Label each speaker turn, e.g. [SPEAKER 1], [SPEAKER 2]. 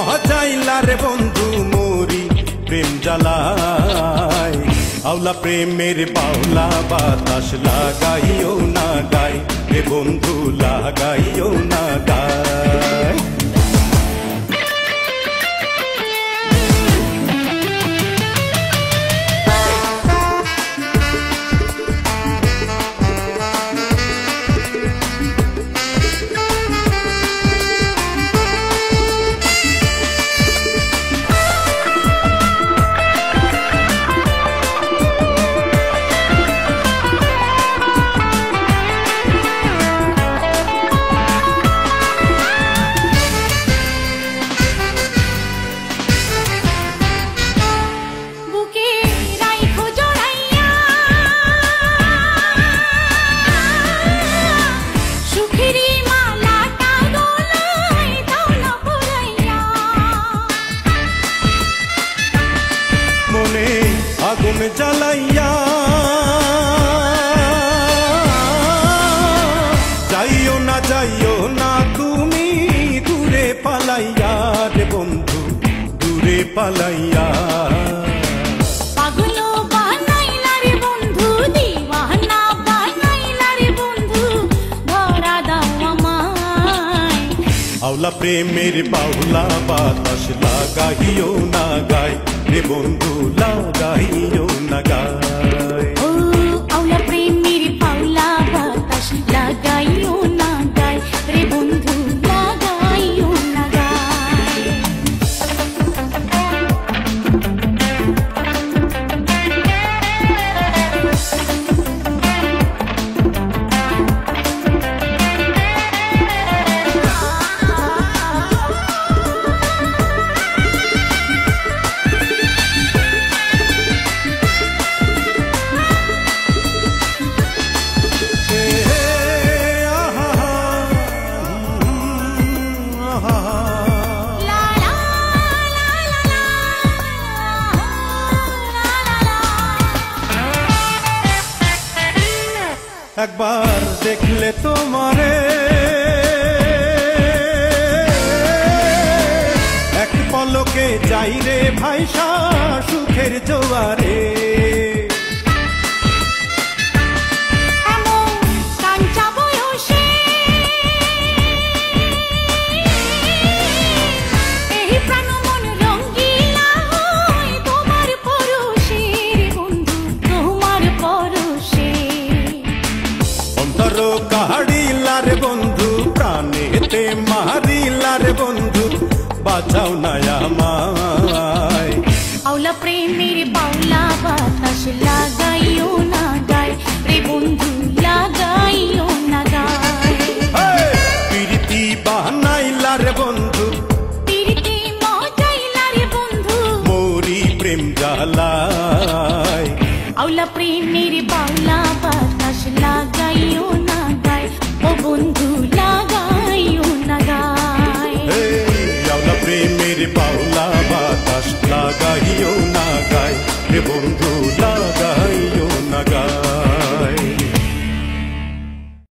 [SPEAKER 1] বাজাইলা রে বন্ধু মোরি প্রেম জ্বালায় আওলা প্রেমের বাউলা বাতাস লাগাইও না গায় রে বন্ধু লাগাইও না গায় আগুন জ্বালাইয়া যাইও না তুমি দূরে পালাইয়া রে বন্ধু দূরে পালাইয়া
[SPEAKER 2] পাগল বানাইলা রে বন্ধু দিওয়ানা বানাইলা রে বন্ধু ধরা দাও আমায়
[SPEAKER 1] আওলা প্রেমের বাউলা বাতাস লাগাইও না গায় রে বন্ধু লাগাইও না গায়
[SPEAKER 2] ও আওলা প্রেমের বাউলা বাতাস লাগাইও না গায় রে বন্ধু লাগাইও না গায়
[SPEAKER 1] একবার দেখলে তোমারে এক পলকে যাই রে ভাইসা সুখের জোয়ারে কাহাড়িলা রে বন্ধু প্রাণেতে মারিলা রে বন্ধু বাঁচাও না